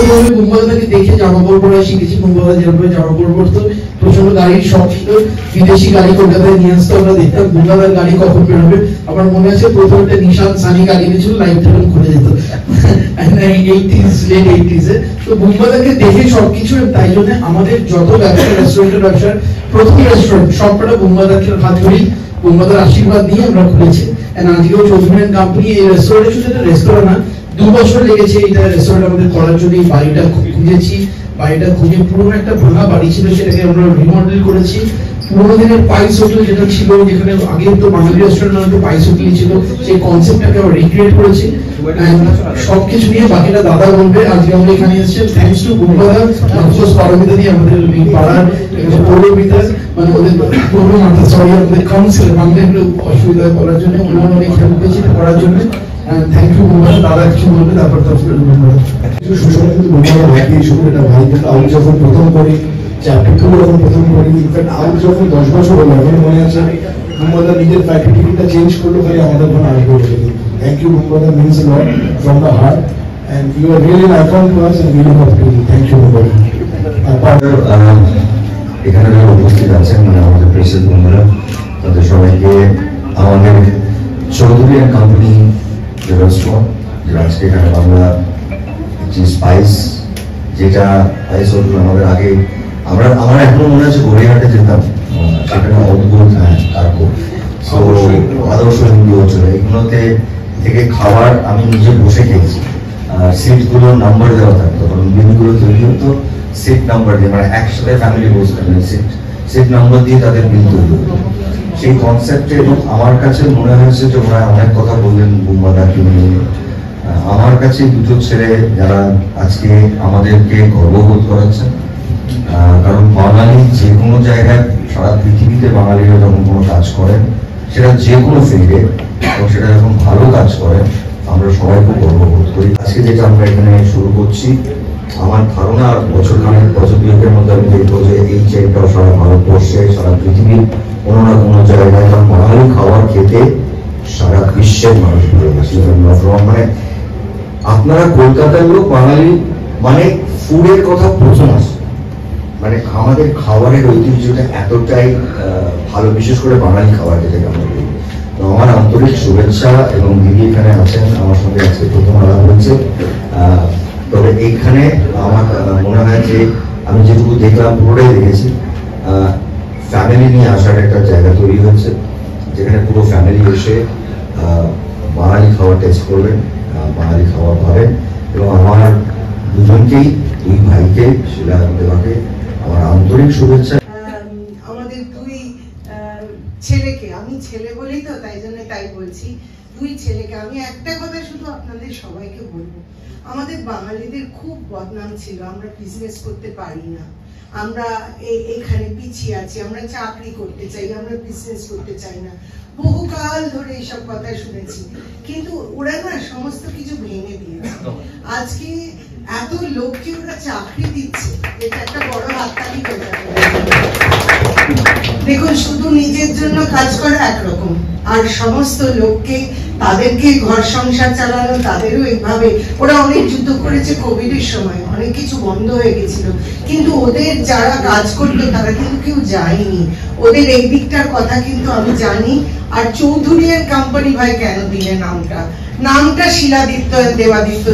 ভাবে বুম্বাদাকে দেখে জামা কাপড় পরা শিখেছি। বুম্বাদা যেভাবে জামা কাপড় পরতো, প্রচন্ড গাড়ির শখ ছিল, বিদেশি গাড়ি কলকাতায় নিয়ে আসতো, আমরা দেখতাম বুম্বাদার গাড়ি কখন বেরোবে। আমার মনে আছে প্রথম একটা নিশান সানি গাড়ি এনেছিল, লাইট টাইম খুলে যেত, লেট 80s এ। তো বুম্বাদাকে দেখে সবকিছু, তাই জন্য আমাদের যত ব্যবসা, রেস্টুরেন্টের ব্যবসার প্রথম রেস্টুরেন্ট সবকটা বুম্বাদার হাত ধরি, বুম্বাদার আশীর্বাদ নিয়ে আমরা খুলেছি। আজকেও চৌধুরী অ্যান্ড কোম্পানি এই রেস্টুরেন্ট, শুধু একটা রেস্টুরেন্ট না, 2 বছর লেগেছে এইটা রেস্টুরেন্ট আমাদের করার জন্য। এই বাড়িটা খুঁজেছি, বাড়িটা খুঁজে পুরোনো একটা ভাঙা বাড়ি ছিল, সেটাকে আমরা রিমডেল করেছি। পুরোনো দিনের পাইস হোটেল যেটা ছিল, যেখানে আগে তো বাঙালি রেস্টুরেন্ট মানে তো পাইস হোটেল ছিল, সেই কনসেপ্টটাকে আমরা রিক্রিয়েট করেছি। সবকিছু নিয়ে বাকিটা দাদা বলবে। আজকে আমরা এখানে এসেছি থ্যাঙ্কস টু বুম্বাদা, অফকোর্স পারমিতা দিয়ে, আমাদের পাড়ার পৌরমিতা, মানে ওদের পৌরমাতা, সরি আমাদের কাউন্সিলর, বাংলায় অসুবিধা করার জন্য ওনারা অনেক হেল্প করেছে করার জন্য। থ্যাংক ইউ বুম্বাদা। দাদা কিছু বলবে, তারপর সুষমা কিন্তু বুম্বাদা ভাই, সুন্দর ভাই। কিন্তু আমি যখন প্রথম করি চ্যাপ্টার 2 যখন প্রথম করি, ইনফ্যাক্ট আমি যখন 10 বছর হলো, আমার মনে আছে বুম্বাদা নিজের ফ্যাক্টরিটা চেঞ্জ করলো ভাই আমাদের কোনো আসবে বলে। থ্যাংক ইউ বুম্বাদা, means a lot from the heart, and you are really an icon to us and really happy to you. Thank you বুম্বাদা। এখানে যারা উপস্থিত আছেন, মানে আমাদের প্রেসিড বন্ধুরা, তাদের সবাইকে আমাদের চৌধুরী অ্যান্ড কোম্পানি যে রেস্টুরেন্ট, যেটা আজকে এখানে আমরা যে স্পাইস, যেটা স্পাইস হোটেল আমাদের আগে আমার এখনো মনে আছে গড়িয়াহাটে যেতাম, সেখানে অদ্ভুত, তারপর আদর্শ হিন্দু হোটেল, এগুলোতে থেকে খাবার আমি নিজে বসে খেয়েছি। সিটগুলো নাম্বার দেওয়া থাকতো, কারণ বিলগুলো তৈরি হতো সিট নাম্বার দিয়ে, মানে একসাথে ফ্যামিলি বসতেন, সিট নাম্বার দিয়ে তাদের বিল তৈরি হতো। সেই কনসেপ্টে, এবং আমার কাছে মনে হয়েছে যে ওরা অনেক কথা বললেন বুম্বাদাকে নিয়ে। আমার কাছে দুটো ছেলে যারা আজকে আমাদেরকে গর্ববোধ করাচ্ছেন, কারণ বাঙালি যে কোনো জায়গায়, সারা পৃথিবীতে বাঙালিরা যখন কোনো কাজ করেন, সেটা যে কোনো ফিল্ডে, এবং সেটা যখন ভালো কাজ করেন, আমরা সবাই খুব গর্ববোধ করি। আজকে যেটা আমরা এখানে শুরু করছি, আমার ধারণা বছর 2-এর মধ্যে আমি দেখবো যে এই চেনটাও সারা ভারতবর্ষে, সারা পৃথিবীর কোনো না কোনো জায়গায়, কারণ বাঙালি খাবার খেতে সারা বিশ্বের মানুষ ভালোবাসে। মানে আপনারা কলকাতার লোক, বাঙালি মানে ফুডের কথা প্রথম আসে, মানে আমাদের খাবারের ঐতিহ্যটা এতটাই ভালো, বিশেষ করে বাঙালি খাবার যেটাকে আমরা বলি। তো আমার আন্তরিক শুভেচ্ছা, এবং দিদি এখানে আছেন আমার সঙ্গে, আজকে প্রথম আলাপ হচ্ছে। তবে এইখানে আমার মনে হয় যে আমি যেটুকু দেখলাম, পুরোটাই দেখেছি, ফ্যামিলি নিয়ে আসার একটা জায়গা তৈরি হয়েছে, যেখানে পুরো ফ্যামিলি এসে বাঙালি খাবার টেস্ট করবেন, বাঙালি খাবার পাবেন। এবং আমার দুজনকেই, দুই ভাইকে, শিলা দেবাকে আমার আন্তরিক শুভেচ্ছা। আমাদের 2 ছেলেকে, আমি ছেলে বলেই তো তাই জন্য তাই বলছি, 2 ছেলেকে আমি একটা কথা শুধু আপনাদের সবাইকে বলবো, আমাদের বাঙালিদের খুব বদনাম ছিল, আমরা বিজনেস করতে পারি না, আমরা এখানে পিছিয়ে আছি, আমরা চাকরি করতে চাই, আমরা বিজনেস করতে চাই না, বহুকাল ধরে এইসব কথা শুনেছি। কিন্তু ওরা না সমস্ত কিছু ভেঙে দিয়েছে। আজকে এত লোককে ওরা চাকরি দিচ্ছে, এটা একটা বড় হাততালি হয়ে যাবে। দেখুন, শুধু নিজের জন্য কাজ করা একরকম, আর সমস্ত লোককে, তাদেরকে ঘর সংসার চালানো, তাদেরও এইভাবে, ওরা অনেক যুদ্ধ করেছে কোভিডের সময়, অনেক কিছু বন্ধ হয়ে গেছিল, কিন্তু ওদের যারা কাজ করতো তারা কিন্তু কেউ যায়নি, ওদের এই দিকটার কথা কিন্তু আমি জানি। আর চৌধুরী অ্যান্ড কোম্পানি ভাই কেন দিলে নামটা শিলাদিত্য দেবাদিত্য,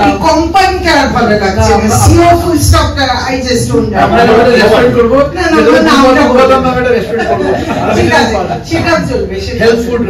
এই কোম্পানিটা আর ভালো লাগছে না, সিও ফুল স্টপটা আই জাস্ট ডোন্ট নো। আমরা রেসপেক্ট করব না, নামটা বললাম, আমরা রেসপেক্ট করব, ঠিক আছে, সেটা চলবে, সেটা হেল্পফুল।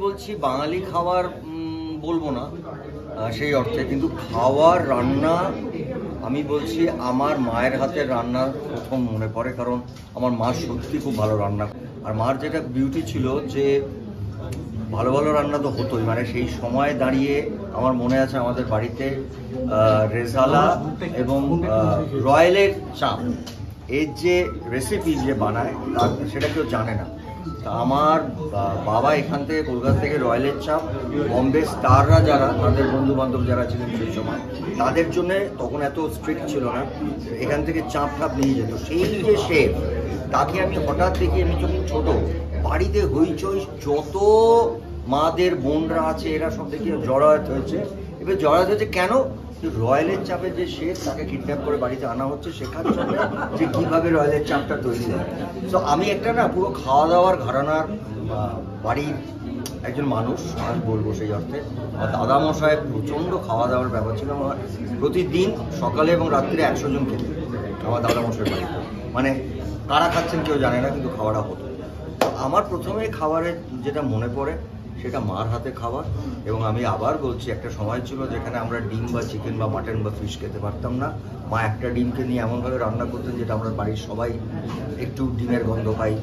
বলছি বাঙালি খাবার বলবো না, সেই অর্থে, কিন্তু খাওয়ার রান্না আমি বলছি আমার মায়ের হাতের রান্না প্রথম মনে পড়ে, কারণ আমার মা সত্যি খুব ভালো রান্না। আর মার যেটা বিউটি ছিল যে ভালো ভালো রান্না তো হতোই, মানে সেই সময় দাঁড়িয়ে আমার মনে আছে আমাদের বাড়িতে রেজালা এবং রয়্যালের চাপ এর যে রেসিপি যে বানায় সেটা কেউ জানে না। তা আমার বাবা এখান থেকে কলকাতা থেকে রয়্যালের চাপ বম্বে স্টাররা যারা তাদের বন্ধু বান্ধব যারা ছিলেন সেই সময় তাদের জন্য, তখন এত স্ট্রিক্ট ছিল না, এখান থেকে চাপ টাপ নিয়ে যেত। সেই যে শেফ তাকে আমি হঠাৎ দেখি, আমি যখন ছোট, বাড়িতে হইচই, যত মাদের বোনরা আছে এরা সব দেখি জড়ায়ত হয়েছে। এবার জড়ায়ত হয়েছে কেন? রয়্যালের চাপের যে শেফ তাকে কিডন্যাপ করে বাড়িতে আনা হচ্ছে শেখার জন্য যে কীভাবে রয়্যালের চাপটা তৈরি হয়। তো আমি একটা না পুরো খাওয়া দাওয়ার ঘরানার বাড়ির একজন মানুষ আমি বলবো সেই অর্থে। আমার দাদামশাই প্রচণ্ড খাওয়া দাওয়ার ব্যাপার ছিল। আমার প্রতিদিন সকালে এবং রাত্রে 100 জন খেতে আমার দাদামশাই বাড়ি, মানে কারা খাচ্ছেন কেউ জানে না, কিন্তু খাওয়াটা হতো। তো আমার প্রথমে খাবারের যেটা মনে পড়ে সেটা মার হাতে খাবার। এবং আমি আবার বলছি, একটা সময় ছিল যেখানে আমরা ডিম বা চিকেন বা মাটন বা ফিশ খেতে পারতাম না। মা একটা ডিমকে নিয়ে এমনভাবে রান্না করতেন যেটা আমরা বাড়ির সবাই একটু ডিমের গন্ধ পাই,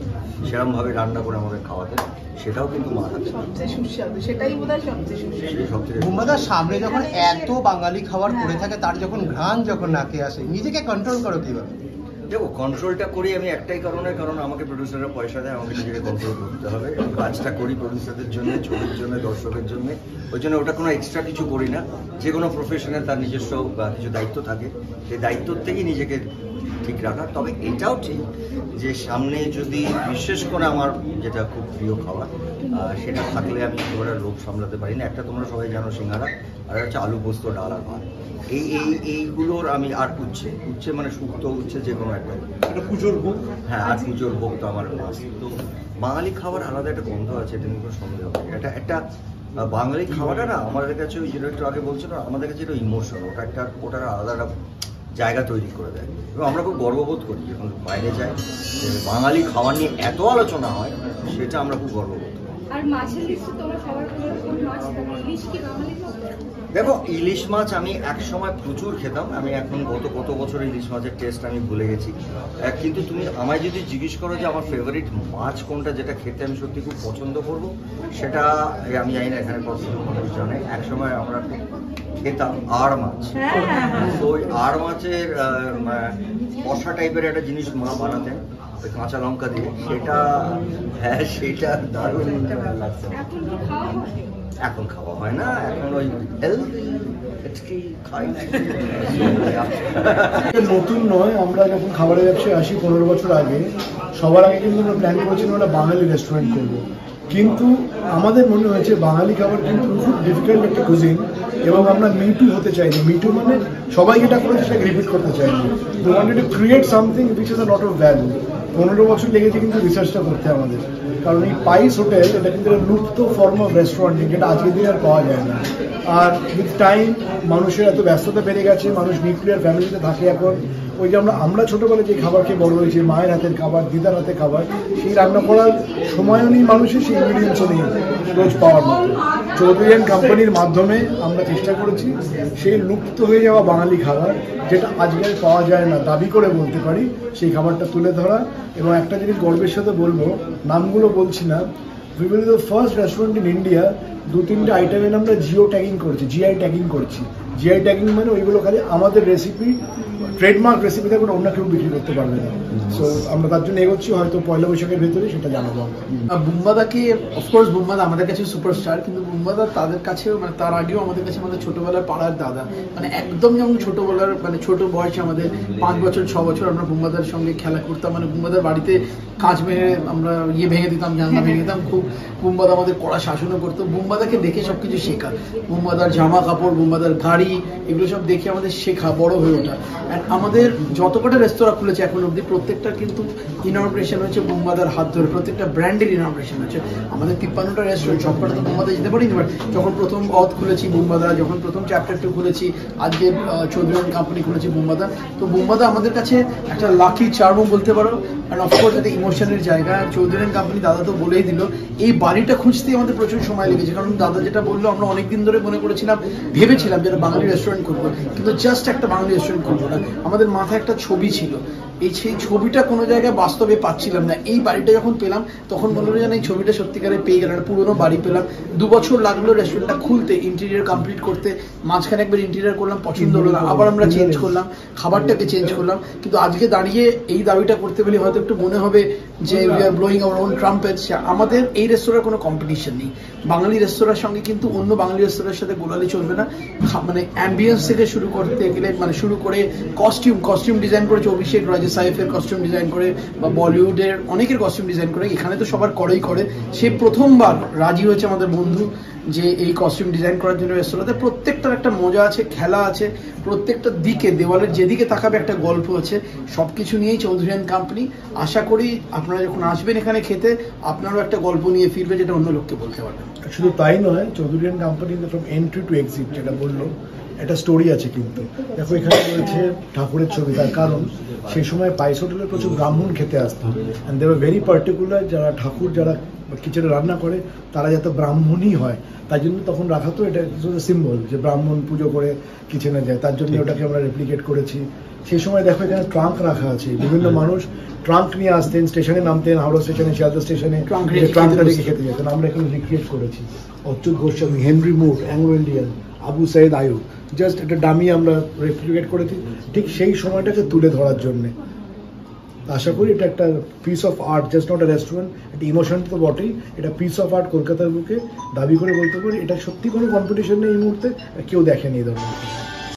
সেরকমভাবে রান্না করে আমাদের খাওয়াতেন। সেটাও কিন্তু মার হাতে সবচেয়ে সুস্বাদু, সেটাই বোধহয় সবচেয়ে সুস্বাদু। বুম্বাদার সামনে যখন এত বাঙালি খাবার করে থাকে, তার যখন ঘ্রাণ যখন নাকে আসে, নিজেকে কন্ট্রোল করো কিভাবে? দেখো, কন্ট্রোলটা করি আমি একটাই কারণে, কারণ আমাকে প্রডিউসাররা পয়সা দেয়, আমাকে নিজেকে কন্ট্রোল করতে হবে। কাজটা করি প্রডিউসারদের জন্য, ছবির জন্য, দর্শকের জন্য, ওই জন্য ওটা কোনো এক্সট্রা কিছু করি না। যে কোনো প্রফেশনে তার নিজস্ব কিছু দায়িত্ব থাকে, সেই দায়িত্বর থেকেই নিজেকে ঠিক রাখা। তবে এটাও ঠিক যে সামনে যদি বিশেষ করে আমার যেটা খুব প্রিয় খাবার সেটা থাকলে আমি একেবারে লোভ সামলাতে পারি না। একটা তোমরা সবাই জানো সিঙ্গারা, আর হচ্ছে আলু পোস্ত, ডাল আর ভাত। এইগুলোর আমি, আর উচ্ছে মানে শুক্তো উচ্ছে, যে কোনো একটা পুজোর ভোগ। হ্যাঁ, আর পুজোর ভোগ তো আমার মাছ। তো বাঙালি খাবার আলাদা একটা গন্ধ আছে, এটা নিয়ে কোনো সন্দেহ নেই। এটা একটা বাঙালি খাবারটা না আমাদের কাছে, ওই যেটা একটু আগে বলছিল, আমাদের কাছে এটা ইমোশন, ওটার আলাদা একটা জায়গা তৈরি করে দেয়। এবং আমরা খুব গর্ববোধ করি যখন বাইরে যাই, বাঙালি খাবার নিয়ে এত আলোচনা হয়, সেটা আমরা খুব গর্ববোধ করি। আর মাছের লিস্টে তোমরা সবার কোন মাছ থাকে? ইলিশ কি বাঙালি খাবার? দেখো, ইলিশ মাছ আমি এক সময় প্রচুর খেতাম। আমি এখন কত বছর ইলিশ মাছের টেস্ট আমি ভুলে গেছি। কিন্তু তুমি আমায় যদি জিজ্ঞেস করো যে আমার ফেভারিট মাছ কোনটা, যেটা খেতে আমি সত্যি খুব পছন্দ করবো, সেটা আমি জানি না এখানে পছন্দ মানুষ জানে। এক সময় আমরা খুব খেতাম আড় মাছ। তো ওই আড় মাছের কষা টাইপের একটা জিনিস মা বানাতেন ওই কাঁচা লঙ্কা দিয়ে, সেটা হ্যাঁ সেটা দারুণ লাগছে। এখন খাওয়া হয় না, এখন ওই নতুন নয়। আমরা যখন খাবারের ব্যবসায় আসি 15 বছর আগে, সবার আগে কিন্তু আমরা প্ল্যান করেছিলাম একটা বাঙালি রেস্টুরেন্ট করবো। কিন্তু আমাদের মনে হয়েছে বাঙালি খাবার কিন্তু খুব ডিফিকাল্ট একটা কুজিন, এবং আমরা মিটু হতে চাইনি। মিটু মানে সবাই যেটা করেছে সেটাকে রিপিট করতে চাইনি। We wanted to create something which is a lot of value. 15 বছর লেগেছে কিন্তু রিসার্চটা করতে আমাদের, কারণ এই পাইস হোটেল এটা কিন্তু একটা লুপ্ত ফর্ম অফ রেস্টুরেন্ট, যেটা আজকের দিনে আর পাওয়া যায় না। আর উইথ টাইম মানুষের এত ব্যস্ততা বেড়ে গেছে, মানুষ নিউক্লিয়ার ফ্যামিলিতে থাকে এখন। ওই যে আমরা ছোটোবেলায় যে খাবার খেয়ে বড় হয়েছি, মায়ের হাতের খাবার, দিদার হাতের খাবার, সেই রান্না করার সময়ও নেই মানুষের, সেই ইনগ্রিডিয়েন্টসও নেই রোজ পাওয়ার মতো। চৌধুরী অ্যান্ড কোম্পানির মাধ্যমে আমরা চেষ্টা করেছি সেই লুপ্ত হয়ে যাওয়া বাঙালি খাবার, যেটা আজকে পাওয়া যায় না দাবি করে বলতে পারি, সেই খাবারটা তুলে ধরা। এবং একটা জিনিস গর্বের সাথে বলবো, নামগুলো বলছি না, we will be the first restaurant in India 2-3টে আইটেমের আমরা জিও ট্যাগিং করছি, জিআই ট্যাগিং করছি। জিআই ট্যাগিং মানে ওইগুলো খালি আমাদের রেসিপি, ট্রেডমার্ক রেসিপি থাকবে, অন্য কেউ বিক্রি করতে পারবে না। সো আমরা তার জন্য এগোচ্ছি, হয়তো পয়লা বৈশাখের ভেতরে সেটা জানাবো। বুম্বাদাকে অফকোর্স বুম্বাদা আমাদের কাছে সুপারস্টার, কিন্তু বুম্বাদা তাদের কাছেও, মানে তার আগেও আমাদের কাছে আমাদের ছোটবেলার পাড়ার দাদা, মানে একদম যেমন ছোটবেলার, মানে ছোট বয়সে আমাদের 5 বছর 6 বছর আমরা বুম্বাদার সঙ্গে খেলা করতাম। মানে বুম্বাদার বাড়িতে কাঁচ ভেঙে আমরা ভেঙে দিতাম, জানলা ভেঙে দিতাম খুব। বুম্বাদা আমাদের কড়া শাসনও করতো। বুম্বাদাকে দেখে সবকিছু শেখা, বুম্বাদার জামা কাপড়, বুম্বাদার গাড়ি, এগুলো সব দেখে আমাদের শেখা, বড় হয়ে ওঠা। অ্যান্ড আমাদের যত কটা রেস্তোরাঁ খুলেছে এখন অব্দি, প্রত্যেকটা কিন্তু ইনগ্রেশন হয়েছে বুম্বাদার হাত ধরে, প্রত্যেকটা ব্র্যান্ডের ইনগ্রেশন হয়েছে। আমাদের 53টা রেস্টুরেন্ট, সবকটা তো বুম্বাদা যেতে পারিনি, বাট যখন প্রথম অথ খুলেছি বুম্বাদা, যখন প্রথম চ্যাপ্টার 2 খুলেছি, আজকে চৌধুরী কোম্পানি খুলেছি বুম্বাদা। তো বুম্বাদা আমাদের কাছে একটা লাকি চার্মও বলতে পারো। অ্যান্ড অফকোর্স এটা ইমোশনের জায়গা। চৌধুরী কোম্পানি দাদা তো বলেই দিল, এই বাড়িটা খুঁজতেই আমাদের প্রচুর সময় লেগেছে, কারণ দাদা যেটা বললো আমরা অনেকদিন ধরে মনে করেছিলাম, ভেবেছিলাম যে একটা বাঙালি রেস্টুরেন্ট খুলবো, কিন্তু জাস্ট একটা বাঙালি রেস্টুরেন্ট খুলবো না, আমাদের মাথায় একটা ছবি ছিল, সেই ছবিটা কোনো জায়গায় বাস্তবে পাচ্ছিলাম না। এই বাড়িটা যখন পেলাম তখন মনে হলো যেন এই ছবিটা সত্যিকারে পেয়ে গেলাম, একটা পুরোনো বাড়ি পেলাম। 2 বছর লাগলো রেস্টুরেন্টটা খুলতে, ইন্টেরিয়ার কমপ্লিট করতে, মাঝখানে একবার ইন্টেরিয়ার করলাম, পছন্দ হলো না, আবার আমরা চেঞ্জ করলাম, খাবারটাকে চেঞ্জ করলাম। কিন্তু আজকে দাঁড়িয়ে এই দাবিটা করতে পেলে হয়তো একটু মনে হবে যে we are blowing our own trumpets. আমাদের এই রেস্তোরাঁর কোনো কম্পিটিশন নেই, বাঙালি রেস্তোরাঁর সঙ্গে কিন্তু অন্য বাঙালি রেস্তোরাঁর সাথে গোলালি চলবে না। মানে অ্যাম্বিয়েন্স থেকে শুরু করতে গেলে, মানে শুরু করে কস্টিউম ডিজাইন করেছে অভিষেক, রাজা সাইফের কস্টিউম ডিজাইন করে, বা বলিউডের অনেকের কস্টিউম ডিজাইন করে, এখানে তো সবার করেই করে। সে প্রথমবার রাজি হয়েছে আমাদের বন্ধু যে এই কস্টিউম ডিজাইন করার জন্য রেস্তোরাঁতে। প্রত্যেকটার একটা মজা আছে, খেলা আছে, প্রত্যেকটা দিকে দেওয়ালের যেদিকে তাকাবে একটা গল্প আছে, সবকিছু নিয়েই চৌধুরী অ্যান্ড কোম্পানি। আশা করি আপনারা যখন আসবেন এখানে খেতে, আপনারও একটা গল্প নিয়ে ফিরবে, যেটা অন্য লোককে বলতে পারবেন। শুধু তাই নয়, Chowdhury and company from entry two exit যেটা বললো, একটা স্টোরি আছে। কিন্তু দেখো এখানে রয়েছে ঠাকুরের ছবি, তার কারণ সেই সময় পাইস হোটেলে প্রচুর ব্রাহ্মণ খেতে আসতো, and they were very particular, যারা ঠাকুর যারা কিচেনে রান্না করে তারা যাতে ব্রাহ্মণই হয়, তাই জন্য তখন রাখা তো এটা সিম্বল যে ব্রাহ্মণ পুজো করে কিচেনে যায়, তার জন্য ওটাকে আমরা রেপ্লিকেট করেছি। সেই সময় দেখো এখানে ট্রাঙ্ক রাখা আছে, বিভিন্ন মানুষ ট্রাঙ্ক নিয়ে আসতেন, স্টেশনে নামতেন, হাওড়া স্টেশনে, শিয়ালদা স্টেশনে ট্রাঙ্কটা রেখে খেতে যেতেন, আমরা এখানে রিক্রিয়েট করেছি। Achyut Goswami, Henry Moore, Anglo Indian, Abu Sayeed Ayub, just একটা ডামি আমরা রেপ্লিকেট করেছি ঠিক সেই সময়টাকে তুলে ধরার জন্যে। আশা করি এটা একটা piece of art, just not a restaurant, একটা ইমোশন তো বটেই, এটা পিস অফ আর্ট। কলকাতার বুকে দাবি করে বলতে পারি এটা সত্যি কোনো কম্পিটিশন নেই এই মুহূর্তে, কেউ দেখেনি এই ধরনের।